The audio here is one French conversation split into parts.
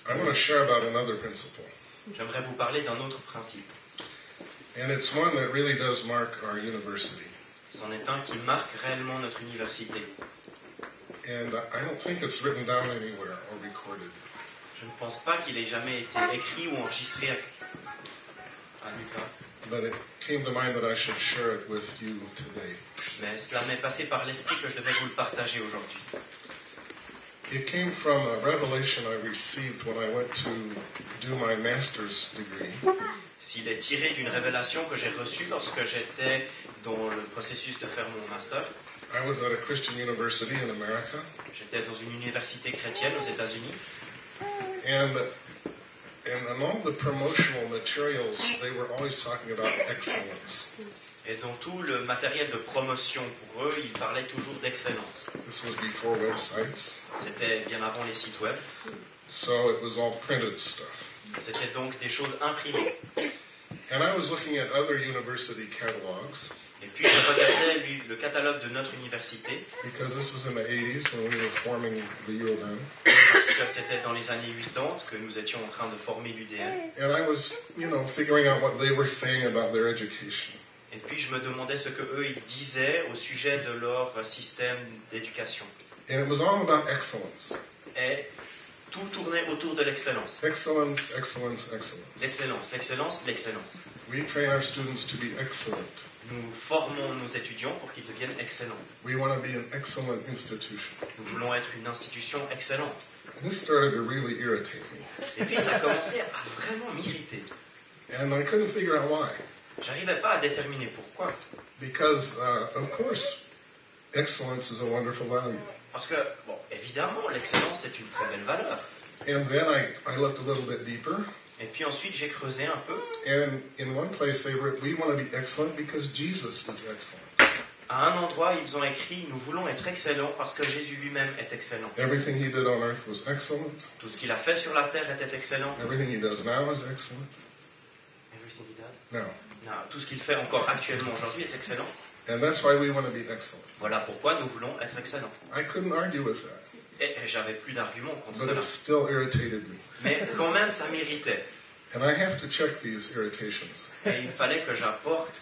I want to share about another principle. J'aimerais vous parler d'un autre principe. And it's one that really does mark our university. C'en est un qui marque réellement notre université. And I don't think it's written down anywhere or recorded. Je ne pense pas qu'il ait jamais été écrit ou enregistré à nulle part. But it came to mind that I should share it with you today. Mais cela m'est passé par l'esprit que je devais vous le partager aujourd'hui. It came from a revelation I received when I went to do my master's degree. S'il est tiré d'une révélation que j'ai reçue lorsque j'étais dans le processus de faire mon master. I was at a Christian university in America. J'étais dans une université chrétienne aux États-Unis. And in all the promotional materials, they were always talking about excellence. Et dans tout le matériel de promotion pour eux, ils parlaient toujours d'excellence. This was before websites. C'était bien avant les sites web. So it was all printed stuff. C'était donc des choses imprimées. And I was looking at other university catalogs. Et puis je regardais le catalogue de notre université. Because this was in the 80s when we were forming the U of M. Parce que c'était dans les années 80 que nous étions en train de former l'UDM. And I was, figuring out what they were saying about their education. Et puis je me demandais ce que eux ils disaient au sujet de leur système d'éducation. And it was all about excellence. Et tout tournait autour de l'excellence. Excellence, excellence, excellence. L'excellence, l'excellence, l'excellence. We train our students to be excellent. Nous formons nos étudiants pour qu'ils deviennent excellents. We want to be an excellent institution. Nous voulons être une institution excellente. And this started to really irritate me. Et puis ça a commencé à vraiment m'irriter. And I couldn't figure out why. J'arrivais pas à déterminer pourquoi. Because, of course, excellence is a wonderful value. Parce que, bon, évidemment, l'excellence est une très belle valeur. And then I looked a little bit deeper. Et puis ensuite, j'ai creusé un peu. And in one place they wrote, we want to be excellent because Jesus is excellent. À un endroit, ils ont écrit, nous voulons être excellents parce que Jésus lui-même est excellent. Everything he did on earth was excellent. Tout ce qu'il a fait sur la terre était excellent. Everything he does now is excellent. Everything he does. Now. Non, tout ce qu'il fait encore actuellement aujourd'hui est excellent. And that's why we want to be excellent. Voilà pourquoi nous voulons être excellents. I couldn't argue with that. Et j'avais plus d'arguments contre But cela. it still irritated me. Mais quand même, ça m'irritait. And I have to check these irritations. Et il fallait que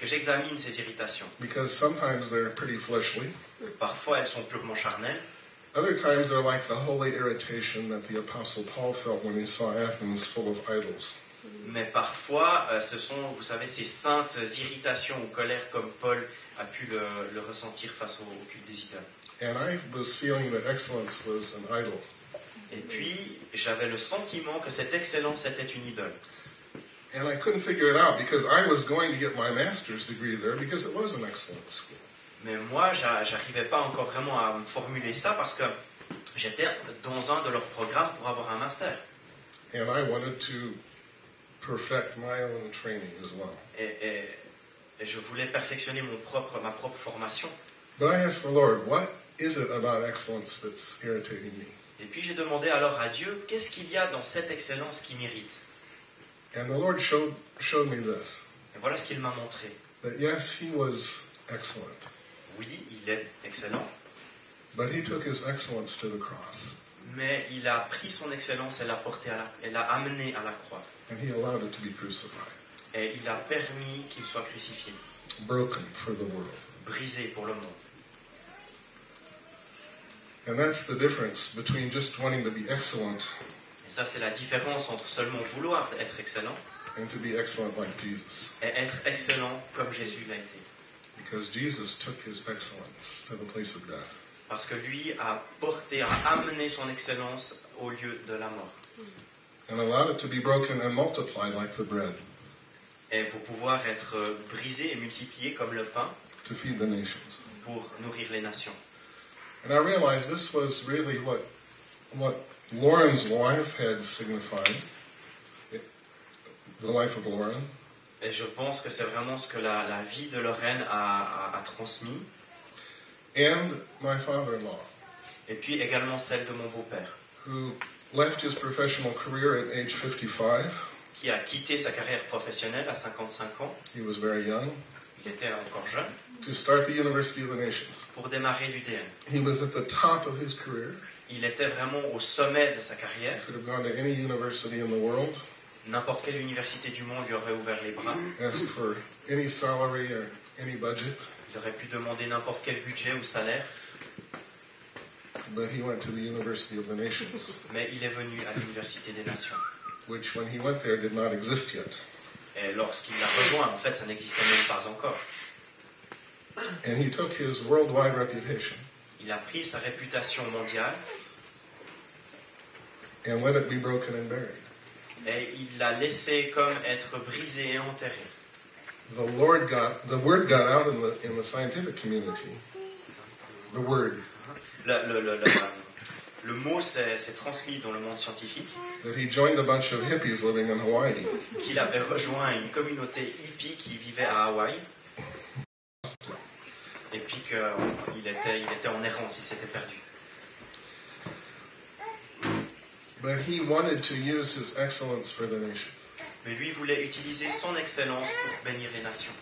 j'examine ces irritations. Because sometimes they're pretty fleshly. Parfois, elles sont purement charnelles. Other times they're like the holy irritation that the Apostle Paul felt when he saw Athens full of idols. Mais parfois, ce sont, vous savez, ces saintes irritations ou colères comme Paul a pu le ressentir face au culte des idoles. And I was feeling that excellence was an idol. Et puis, j'avais le sentiment que cette excellence était une idole. And I couldn't figure it out because I was going to get my master's degree there because it was an excellent school. Mais moi, j'arrivais pas encore vraiment à me formuler ça parce que j'étais dans un de leurs programmes pour avoir un master. And I wanted to perfect my own training as well. Et je voulais perfectionner ma propre formation. But I asked the Lord, what is it about excellence that's irritating me? Et puis j'ai demandé alors à Dieu, qu'est-ce qu'il y a dans cette excellence qui m'irrite? And the Lord showed me this. Et voilà ce qu'il m'a montré. That yes, he was excellent. Oui, il est excellent. But he took his excellence to the cross. Mais il a pris son excellence et l'a amené à la croix. And he allowed it to be crucified. Et il a permis qu'il soit crucifié. Broken for the world. Brisé pour le monde. And that's the difference between just wanting to be excellent. Et ça, c'est la différence entre seulement vouloir être excellent and to be excellent like Jesus. Et être excellent comme Jésus l'a été. Because Jesus took his excellence to the place of death. Parce que lui a amené son excellence au lieu de la mort. And allowed it to be broken and multiplied like the bread. Et pour pouvoir être brisé et multiplié comme le pain. To feed the nations. Pour nourrir les nations. And I realized this was really what Lauren's life had signified. The life of Lauren. Et je pense que c'est vraiment ce que la vie de Lorraine a transmis. And my father-in-law. Et puis également celle de mon beau-père. Who left his professional career at age 55. Qui a quitté sa carrière professionnelle à 55 ans. He was very young. Il était encore jeune. To start the University of the Nations. Pour démarrer l'UDM. He was at the top of his career. Il était vraiment au sommet de sa He carrière. could have gone to any university in the world, N'importe quelle université du monde lui aurait ouvert les bras. asked for any salary or any budget, Il aurait pu demander n'importe quel budget ou salaire. but he went to the University of the Nations, Mais il est venu à l'Université des Nations. which when he went there did not exist yet. Et lorsqu'il l'a rejoint, en fait, ça n'existait même pas encore. And he took his worldwide reputation Il a pris sa réputation mondiale and let it be broken and buried. et il l'a laissé comme être brisé et enterré. The word got out in the scientific community. The word Le mot s'est transmis dans le monde scientifique that he joined a bunch of hippies living in Hawaii. qu'il avait rejoint une communauté hippie qui vivait à Hawaï et puis qu'il était en errance, il s'était perdu. But he wanted to use his excellence for the nations. Mais lui voulait utiliser son excellence pour bénir les nations.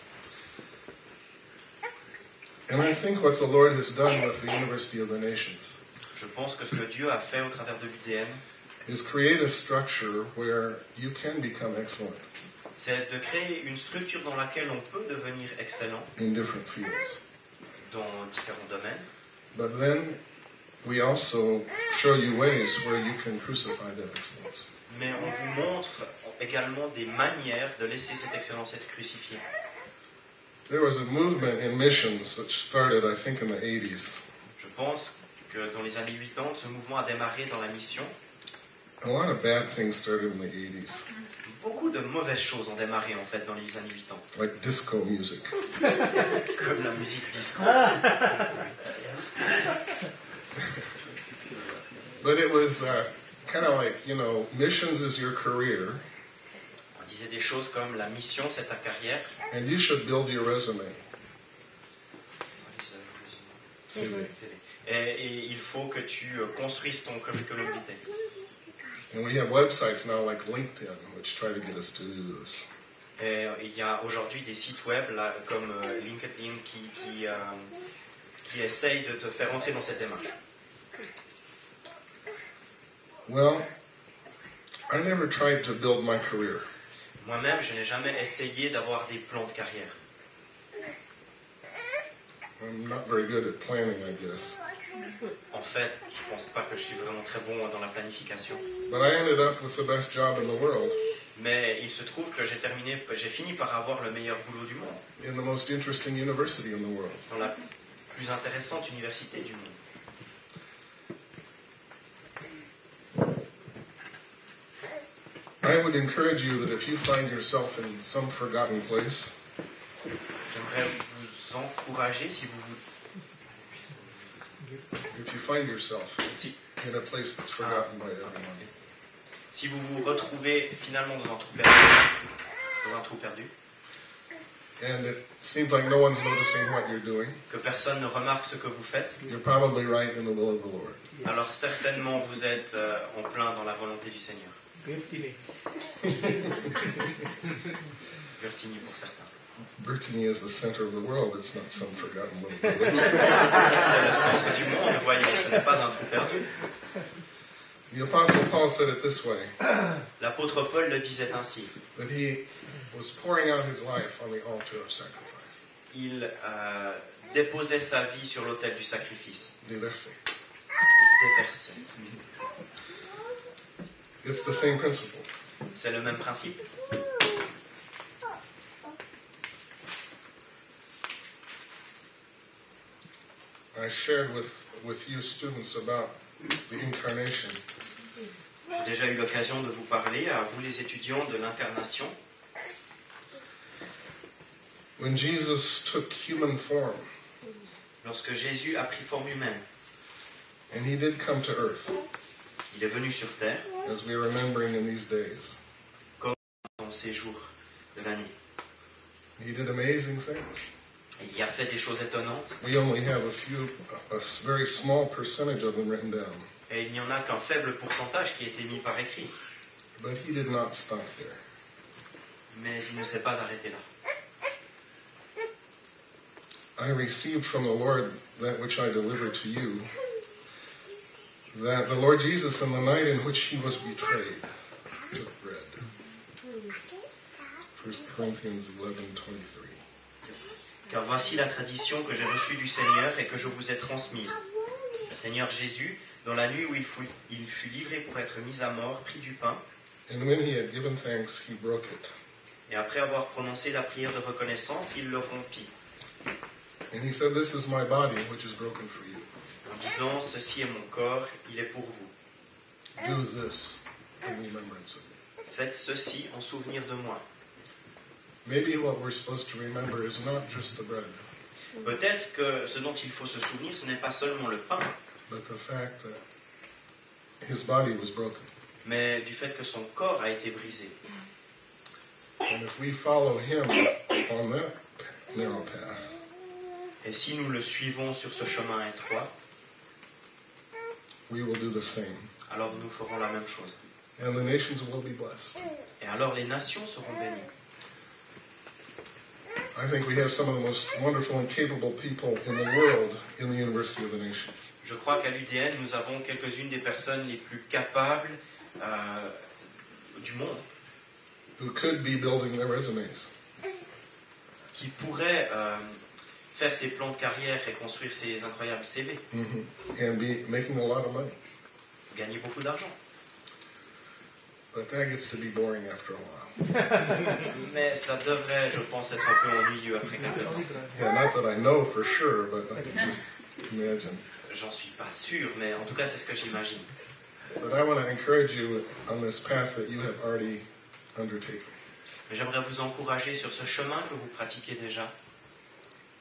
And I think what the Lord has done with the University of the Nations Je pense que ce que Dieu a fait au travers de l'UDN, is create a structure where you can become excellent c'est de créer une structure dans laquelle on peut devenir excellent in different fields. dans différents domaines. But then we also show you ways where you can crucify that excellence. Mais on vous montre également des manières de laisser cette excellence être crucifiée. There was a movement in missions that started, I think, in the 80s. Je pense que dans les années 80, ce mouvement a démarré dans la mission. A lot of bad things started in the 80s, Beaucoup de mauvaises choses ont démarré en fait dans les années 80, like disco music. comme la musique disco. But it was kind of like, missions is your career, On disait des choses comme la mission c'est ta carrière. and you should build your resume. CV. Et il faut que tu construises ton curriculum vitae. And we have websites now like LinkedIn, which try to get us to do this. Et il y a aujourd'hui des sites web là, comme LinkedIn qui essayent de te faire entrer dans cette démarche. Well, I never tried to build my career. Moi-même, je n'ai jamais essayé d'avoir des plans de carrière. I'm not very good at planning, I guess. En fait, je ne pense pas que je suis vraiment très bon dans la planification. But I ended up with the best job in the world, Mais il se trouve que j'ai fini par avoir le meilleur boulot du monde, in the most interesting university in the world. dans la plus intéressante université du monde. I would encourage you that if you find yourself in some forgotten place, J'aimerais vous encourager si in a place that's forgotten by everyone, vous retrouvez finalement dans un trou perdu, and it seems like no one's noticing what you're doing, que personne ne remarque ce que vous faites, you're probably right in the will of the Lord. alors certainement vous êtes en plein dans la volonté du Seigneur. Bertini pour certains. Brittany is the center of the world. It's not some forgotten little village. C'est le centre du monde, voyons, ce n'est pas un trou perdu. The Apostle Paul said it this way, L'apôtre Paul le disait ainsi. that he was pouring out his life on the altar of sacrifice. Il déposait sa vie sur l'autel du sacrifice. Déversé. Il déversait. It's the same principle. C'est le même principe. I shared with you students about the incarnation. J'ai déjà eu l'occasion de vous parler, à vous les étudiants, de l'incarnation. When Jesus took human form, Lorsque Jésus a pris forme humaine, and he did come to earth, il est venu sur terre as we're remembering in these days. dans ces jours de l'année. He did amazing things. Et il a fait des choses étonnantes, We only have a very small percentage of them written down. et il n'y en a qu'un faible pourcentage qui a été mis par écrit. But he did not stop there. Mais il ne s'est pas arrêté là. I received from the Lord that which I delivered to you, that the Lord Jesus, on the night in which he was betrayed, took bread. 1 Corinthians 11:23. Car voici la tradition que j'ai reçue du Seigneur et que je vous ai transmise. Le Seigneur Jésus, dans la nuit où il fut livré pour être mis à mort, prit du pain, And when he had given thanks, he broke it. et après avoir prononcé la prière de reconnaissance, il le rompit, And he said, "This is my body, which is broken for you. en disant, ceci est mon corps, il est pour vous. Do this in remembrance of me." Faites ceci en souvenir de moi. Maybe what we're supposed to remember is not just the bread, Peut-être que ce dont il faut se souvenir, ce n'est pas seulement le pain, but the fact that his body was broken. mais du fait que son corps a été brisé. And if we follow him on that narrow path, Et si nous le suivons sur ce chemin étroit, we will do the same. alors nous ferons la même chose. And the nations will be blessed. Et alors les nations seront bénies. I think we have some of the most wonderful and capable people in the world in the University of the Nation. Je crois qu'à l'UDN, nous avons quelques-unes des personnes les plus capables du monde Who could be building their resumes. qui pourraient faire ces plans de carrière et construire ces incroyables CV, And be making a lot of money. gagner beaucoup d'argent. But that gets to be boring after a while. Mais ça devrait, je pense, être un peu ennuyeux après quelques temps. Yeah, not that I know for sure, but I can just imagine. J'en suis pas sûr, mais en tout cas, c'est ce que j'imagine. But I want to encourage you on this path that you have already undertaken, Mais j'aimerais vous encourager sur ce chemin que vous pratiquez déjà,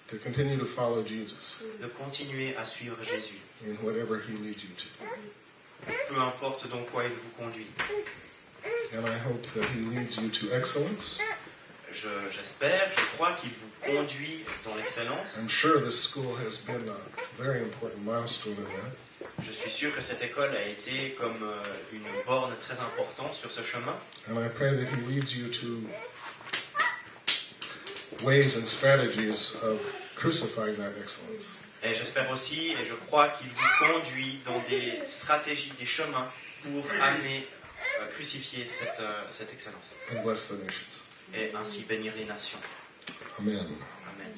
to continue to follow Jesus de continuer à suivre Jésus, in whatever he leads you to. peu importe dans quoi il vous conduit. And I hope that he leads you to excellence. J'espère, je crois qu'il vous conduit dans l'excellence. I'm sure this school has been a very important milestone in that. Je suis sûr que cette école a été comme une borne très importante sur ce chemin. And I pray that he leads you to ways and strategies of crucifying that excellence. Et j'espère aussi, et je crois qu'il vous conduit dans des stratégies, des chemins pour amener, crucifier cette excellence. And bless the nations. Et ainsi bénir les nations. Amen. Amen.